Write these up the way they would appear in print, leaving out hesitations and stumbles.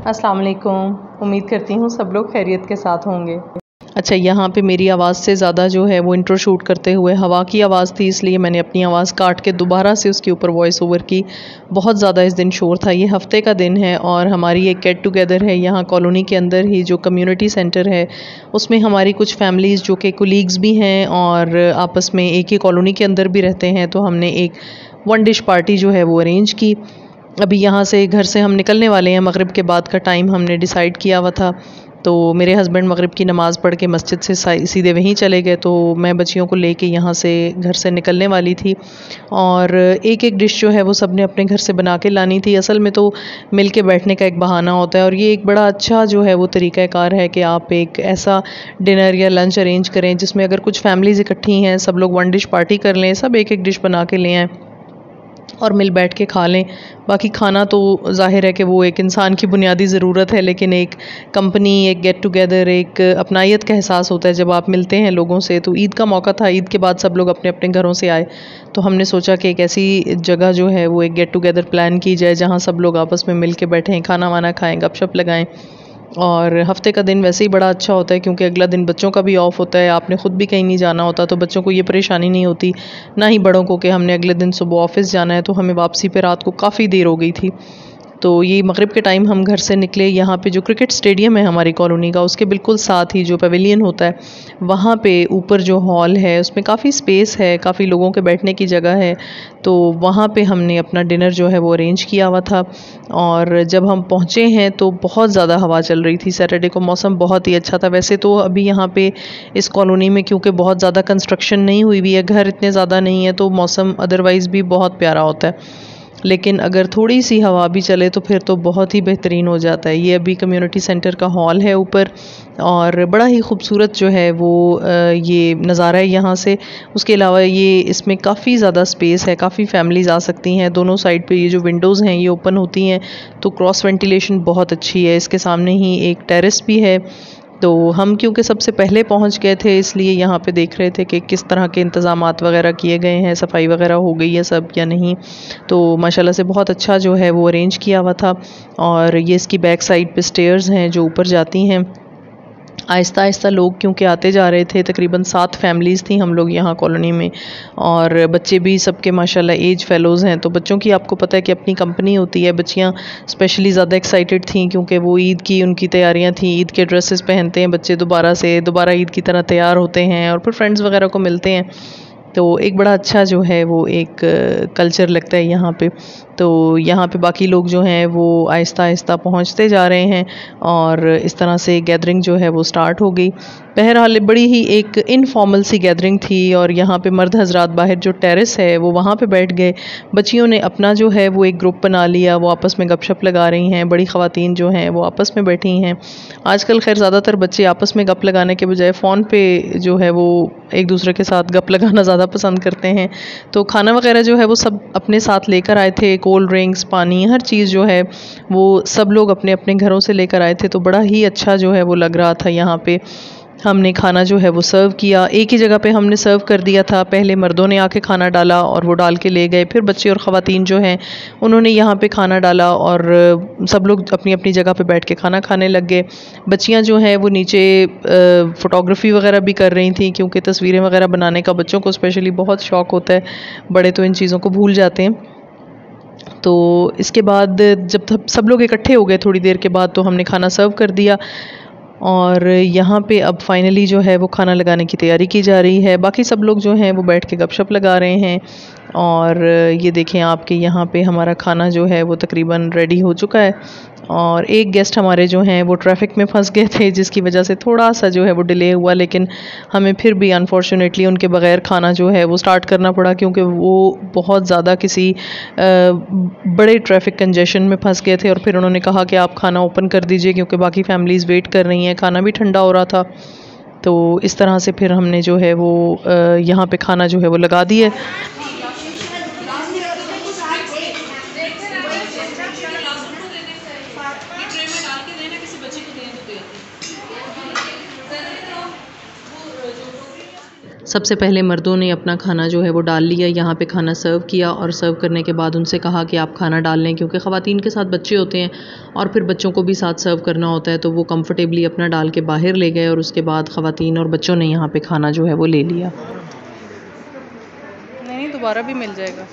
अस्सलाम वालेकुम। उम्मीद करती हूँ सब लोग खैरियत के साथ होंगे। अच्छा, यहाँ पे मेरी आवाज़ से ज़्यादा जो है वो इंट्रो शूट करते हुए हवा की आवाज़ थी, इसलिए मैंने अपनी आवाज़ काट के दोबारा से उसके ऊपर वॉइस ओवर की। बहुत ज़्यादा इस दिन शोर था। ये हफ़्ते का दिन है और हमारी एक गेट टुगेदर है यहाँ कॉलोनी के अंदर ही, जो कम्युनिटी सेंटर है उसमें हमारी कुछ फैमिलीज़ जो कि कोलीग्स भी हैं और आपस में एक ही कॉलोनी के अंदर भी रहते हैं, तो हमने एक वन डिश पार्टी जो है वो अरेंज की। अभी यहाँ से घर से हम निकलने वाले हैं, मगरिब के बाद का टाइम हमने डिसाइड किया हुआ था। तो मेरे हस्बैंड मगरिब की नमाज़ पढ़ के मस्जिद से सीधे वहीं चले गए, तो मैं बच्चियों को लेके यहाँ से घर से निकलने वाली थी और एक एक डिश जो है वो सब ने अपने घर से बना के लानी थी। असल में तो मिल के बैठने का एक बहाना होता है और ये एक बड़ा अच्छा जो है वो तरीक़ाकार है कि आप एक ऐसा डिनर या लंच अरेंज करें जिसमें अगर कुछ फैमिलीज़ इकट्ठी हैं, सब लोग वन डिश पार्टी कर लें, सब एक एक डिश बना के ले आएँ और मिल बैठ के खा लें। बाकी खाना तो ज़ाहिर है कि वो एक इंसान की बुनियादी ज़रूरत है, लेकिन एक कंपनी, एक गेट टुगेदर, एक अपनायत का एहसास होता है जब आप मिलते हैं लोगों से। तो ईद का मौका था, ईद के बाद सब लोग अपने अपने घरों से आए, तो हमने सोचा कि एक ऐसी जगह जो है वो एक गेट टुगेदर प्लान की जाए जहाँ सब लोग आपस में मिल के बैठें, खाना वाना खाएँ, गपशप लगाएँ। और हफ़्ते का दिन वैसे ही बड़ा अच्छा होता है क्योंकि अगला दिन बच्चों का भी ऑफ होता है, आपने ख़ुद भी कहीं नहीं जाना होता, तो बच्चों को ये परेशानी नहीं होती, ना ही बड़ों को कि हमने अगले दिन सुबह ऑफ़िस जाना है। तो हमें वापसी पे रात को काफ़ी देर हो गई थी। तो ये मगरिब के टाइम हम घर से निकले। यहाँ पे जो क्रिकेट स्टेडियम है हमारी कॉलोनी का, उसके बिल्कुल साथ ही जो पवेलियन होता है, वहाँ पे ऊपर जो हॉल है उसमें काफ़ी स्पेस है, काफ़ी लोगों के बैठने की जगह है। तो वहाँ पे हमने अपना डिनर जो है वो अरेंज किया हुआ था और जब हम पहुँचे हैं तो बहुत ज़्यादा हवा चल रही थी। सैटरडे को मौसम बहुत ही अच्छा था। वैसे तो अभी यहाँ पे इस कॉलोनी में क्योंकि बहुत ज़्यादा कंस्ट्रक्शन नहीं हुई हुई है, घर इतने ज़्यादा नहीं है, तो मौसम अदरवाइज़ भी बहुत प्यारा होता है। लेकिन अगर थोड़ी सी हवा भी चले तो फिर तो बहुत ही बेहतरीन हो जाता है। ये अभी कम्युनिटी सेंटर का हॉल है ऊपर और बड़ा ही खूबसूरत जो है वो ये नज़ारा है यहाँ से। उसके अलावा ये इसमें काफ़ी ज़्यादा स्पेस है, काफ़ी फैमिलीज़ आ सकती हैं। दोनों साइड पे ये जो विंडोज़ हैं ये ओपन होती हैं, तो क्रॉस वेंटिलेशन बहुत अच्छी है। इसके सामने ही एक टेरेस भी है। तो हम क्योंकि सबसे पहले पहुंच गए थे, इसलिए यहाँ पे देख रहे थे कि किस तरह के इंतज़ामात वगैरह किए गए हैं, सफाई वगैरह हो गई है सब या नहीं। तो माशाल्लाह से बहुत अच्छा जो है वो अरेंज किया हुआ था। और ये इसकी बैक साइड पे स्टेयर्स हैं जो ऊपर जाती हैं। आहिस्ता आहिस्ता लोग क्योंकि आते जा रहे थे, तकरीबन 7 फैमिलीज़ थी हम लोग यहाँ कॉलोनी में और बच्चे भी सबके माशाल्लाह एज फेलोज़ हैं, तो बच्चों की आपको पता है कि अपनी कंपनी होती है। बच्चियाँ स्पेशली ज़्यादा एक्साइटेड थी क्योंकि वो ईद की उनकी तैयारियाँ थी, ईद के ड्रेसेस पहनते हैं बच्चे, दोबारा ईद की तरह तैयार होते हैं और फिर फ्रेंड्स वगैरह को मिलते हैं। तो एक बड़ा अच्छा जो है वो एक कल्चर लगता है यहाँ पे। तो यहाँ पे बाकी लोग जो हैं वो आहिस्ता आहिस्ता पहुँचते जा रहे हैं और इस तरह से गैदरिंग जो है वो स्टार्ट हो गई। बहरहाल बड़ी ही एक इनफॉर्मल सी गैदरिंग थी और यहाँ पे मर्द हजरात बाहर जो टेरेस है वो वहाँ पे बैठ गए। बच्चियों ने अपना जो है वो एक ग्रुप बना लिया, वो आपस में गपशप लगा रही हैं। बड़ी ख़वातीन जो हैं वो आपस में बैठी हैं। आजकल खैर ज़्यादातर बच्चे आपस में गप लगाने के बजाय फ़ोन पे जो है वो एक दूसरे के साथ गप लगाना ज़्यादा पसंद करते हैं। तो खाना वगैरह जो है वो सब अपने साथ लेकर आए थे, कोल्ड ड्रिंक्स, पानी, हर चीज़ जो है वो सब लोग अपने अपने घरों से लेकर आए थे। तो बड़ा ही अच्छा जो है वो लग रहा था। यहाँ पे हमने खाना जो है वो सर्व किया, एक ही जगह पे हमने सर्व कर दिया था। पहले मर्दों ने आके खाना डाला और वो डाल के ले गए, फिर बच्चे और ख़वातीन जो हैं उन्होंने यहाँ पे खाना डाला और सब लोग अपनी अपनी जगह पे बैठ के खाना खाने लग गए। बच्चियाँ जो हैं वो नीचे फ़ोटोग्राफ़ी वगैरह भी कर रही थी क्योंकि तस्वीरें वगैरह बनाने का बच्चों को स्पेशली बहुत शौक़ होता है, बड़े तो इन चीज़ों को भूल जाते हैं। तो इसके बाद जब सब लोग इकट्ठे हो गए थोड़ी देर के बाद, तो हमने खाना सर्व कर दिया और यहाँ पे अब फाइनली जो है वो खाना लगाने की तैयारी की जा रही है। बाकी सब लोग जो हैं वो बैठ के गपशप लगा रहे हैं और ये देखें आपके यहाँ पे हमारा खाना जो है वो तकरीबन रेडी हो चुका है। और एक गेस्ट हमारे जो हैं वो ट्रैफिक में फंस गए थे जिसकी वजह से थोड़ा सा जो है वो डिले हुआ, लेकिन हमें फिर भी अनफॉर्चुनेटली उनके बगैर खाना जो है वो स्टार्ट करना पड़ा क्योंकि वो बहुत ज़्यादा किसी बड़े ट्रैफिक कंजेशन में फंस गए थे और फिर उन्होंने कहा कि आप खाना ओपन कर दीजिए क्योंकि बाकी फैमिलीज़ वेट कर रही हैं, खाना भी ठंडा हो रहा था। तो इस तरह से फिर हमने जो है वो यहाँ पे खाना जो है वो लगा दिया। सबसे पहले मर्दों ने अपना खाना जो है वो डाल लिया, यहाँ पे खाना सर्व किया और सर्व करने के बाद उनसे कहा कि आप खाना डाल लें, क्योंकि ख़वातीन के साथ बच्चे होते हैं और फिर बच्चों को भी साथ सर्व करना होता है। तो वो कंफर्टेबली अपना डाल के बाहर ले गए और उसके बाद ख़वातीन और बच्चों ने यहाँ पे खाना जो है वो ले लिया। नहीं, दोबारा भी मिल जाएगा।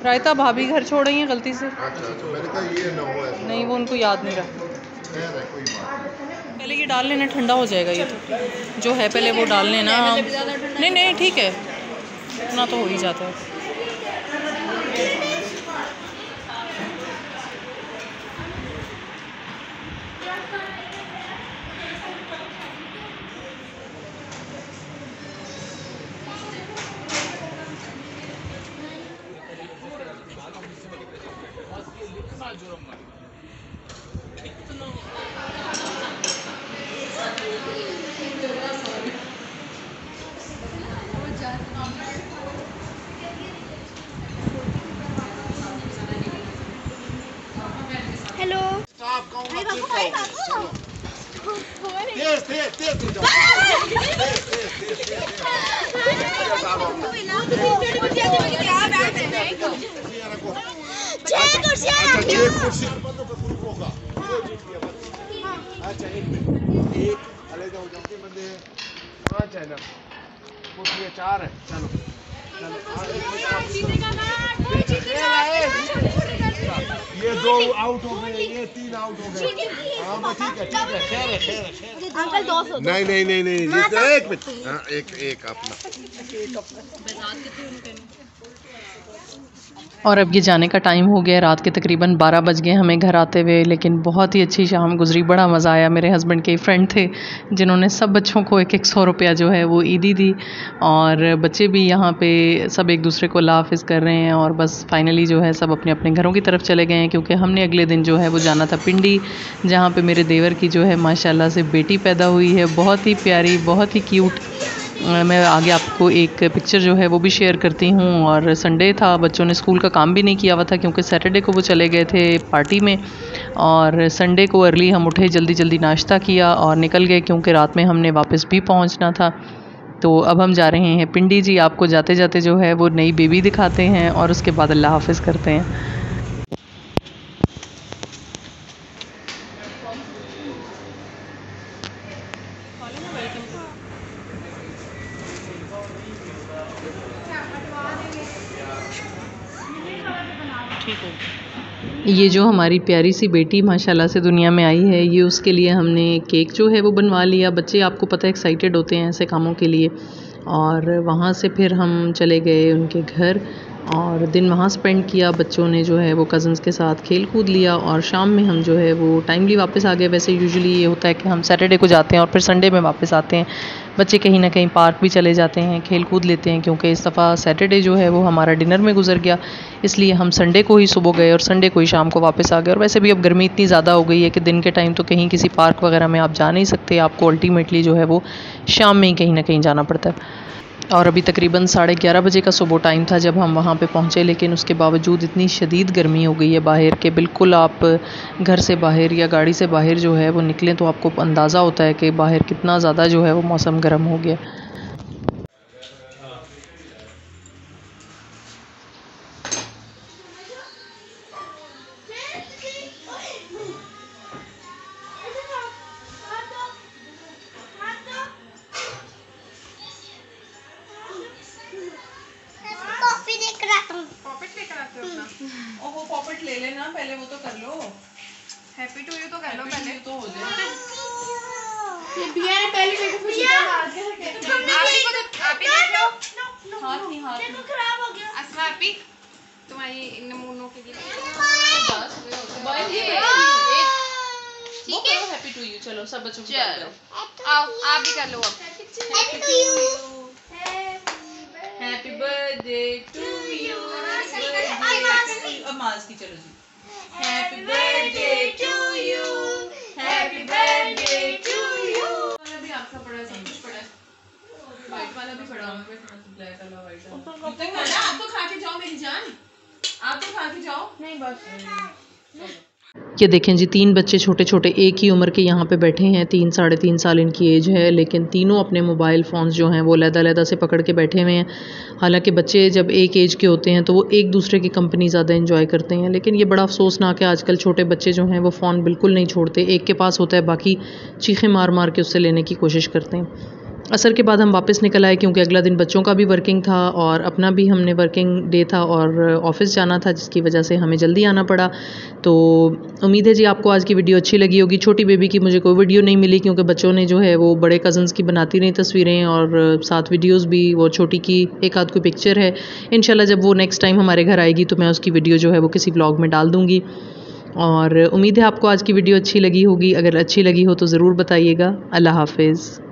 रायता भाभी घर छोड़ रही हैं गलती से। अच्छा, मैंने कहा ये ना हो ऐसा। नहीं, वो उनको याद नहीं रहा। पहले ये डाल लेना, ठंडा हो जाएगा। ये तो जो है पहले वो डाल लेना। नहीं नहीं ठीक है, इतना तो हो ही जाता है। हेलो चार है। चलो ये दो आउट हो गए, ये तीन आउट हो गए। हाँ ठीक है खैर है। अंकल 200 नहीं एक मिनट। हाँ एक अपना। और अब ये जाने का टाइम हो गया, रात के तकरीबन 12 बज गए हमें घर आते हुए, लेकिन बहुत ही अच्छी शाम गुजरी, बड़ा मज़ा आया। मेरे हस्बैंड के फ्रेंड थे जिन्होंने सब बच्चों को एक 100 रुपया जो है वो ईदी दी, और बच्चे भी यहाँ पे सब एक दूसरे को लाफिज़ कर रहे हैं। और बस फाइनली जो है सब अपने अपने घरों की तरफ चले गए हैं, क्योंकि हमने अगले दिन जो है वो जाना था पिंडी, जहाँ पर मेरे देवर की जो है माशाल्लाह से बेटी पैदा हुई है, बहुत ही प्यारी, बहुत ही क्यूट। मैं आगे आपको एक पिक्चर जो है वो भी शेयर करती हूँ। और संडे था, बच्चों ने स्कूल का काम भी नहीं किया हुआ था, क्योंकि सैटरडे को वो चले गए थे पार्टी में, और संडे को अर्ली हम उठे, जल्दी जल्दी नाश्ता किया और निकल गए, क्योंकि रात में हमने वापस भी पहुँचना था। तो अब हम जा रहे हैं पिंडी जी। आपको जाते जाते जो है वो नई बेबी दिखाते हैं और उसके बाद अल्लाह हाफिज़ करते हैं। ये जो हमारी प्यारी सी बेटी माशाल्लाह से दुनिया में आई है, ये उसके लिए हमने केक जो है वो बनवा लिया। बच्चे आपको पता है एक्साइटेड होते हैं ऐसे कामों के लिए। और वहाँ से फिर हम चले गए उनके घर और दिन वहाँ स्पेंड किया। बच्चों ने जो है वो कज़न्स के साथ खेल कूद लिया और शाम में हम जो है वो टाइमली वापस आ गए। वैसे यूजुअली ये होता है कि हम सैटरडे को जाते हैं और फिर संडे में वापस आते हैं। बच्चे कहीं ना कहीं पार्क भी चले जाते हैं, खेल कूद लेते हैं, क्योंकि इस दफ़ा सैटरडे जो है वो हमारा डिनर में गुजर गया, इसलिए हम संडे को ही सुबह गए और संडे को ही शाम को वापस आ गए। और वैसे भी अब गर्मी इतनी ज़्यादा हो गई है कि दिन के टाइम तो कहीं किसी पार्क वगैरह में आप जा नहीं सकते, आपको अल्टीमेटली जो है वो शाम में ही कहीं ना कहीं जाना पड़ता है। और अभी तकरीबन 11:30 बजे का सुबह टाइम था जब हम वहाँ पे पहुँचे, लेकिन उसके बावजूद इतनी शदीद गर्मी हो गई है बाहर के, बिल्कुल आप घर से बाहर या गाड़ी से बाहर जो है वो निकलें तो आपको अंदाज़ा होता है कि बाहर कितना ज़्यादा जो है वो मौसम गर्म हो गया। वो पॉपेट ले लेना पहले, वो तो कर लो। हैप्पी टू यू तो कर लो पहले, तो हो जाए। ये बिया ने पहले मेरे को पूछा मार के आप ही देख लो। हाथ नहीं, हाथ देखो खराब हो गया। अस्मा हैप्पी तुम्हारी नमूनों के लिए ठीक है। हैप्पी टू यू, चलो सब बच्चों को आओ आप भी कर लो। अब happy to you, happy birthday to you. अब मार्च की चलो जी। Happy birthday to you, happy birthday to you. वाला भी आपका पड़ा है, सब कुछ पड़ा है। व्हाइट वाला भी पड़ा है, ब्लैक वाला व्हाइट वाला। आप तो खा के जाओ मेरी जान, आप तो खा के जाओ। नहीं बस ये देखें जी 3 बच्चे छोटे छोटे एक ही उम्र के यहाँ पे बैठे हैं, 3 साढ़े 3 साल इनकी एज है, लेकिन तीनों अपने मोबाइल फ़ोन्स जो हैं वो लहदा से पकड़ के बैठे हुए हैं। हालांकि बच्चे जब एक एज के होते हैं तो वो एक दूसरे की कंपनी ज़्यादा एंजॉय करते हैं, लेकिन ये बड़ा अफसोसनाक है आजकल छोटे बच्चे जो हैं वो फ़ोन बिल्कुल नहीं छोड़ते। एक के पास होता है, बाकी चीखें मार मार के उससे लेने की कोशिश करते हैं। असर के बाद हम वापस निकल आए क्योंकि अगला दिन बच्चों का भी वर्किंग था और अपना भी हमने वर्किंग डे था और ऑफ़िस जाना था, जिसकी वजह से हमें जल्दी आना पड़ा। तो उम्मीद है जी आपको आज की वीडियो अच्छी लगी होगी। छोटी बेबी की मुझे कोई वीडियो नहीं मिली क्योंकि बच्चों ने जो है वो बड़े कज़न्स की बनाती रही तस्वीरें और साथ वीडियोज़ भी। वो छोटी की एक आध कोई पिक्चर है, इंशाल्लाह जब वो नेक्स्ट टाइम हमारे घर आएगी तो मैं उसकी वीडियो जो है वो किसी व्लॉग में डाल दूँगी। और उम्मीद है आपको आज की वीडियो अच्छी लगी होगी। अगर अच्छी लगी हो तो ज़रूर बताइएगा। अल्लाह हाफ़िज़।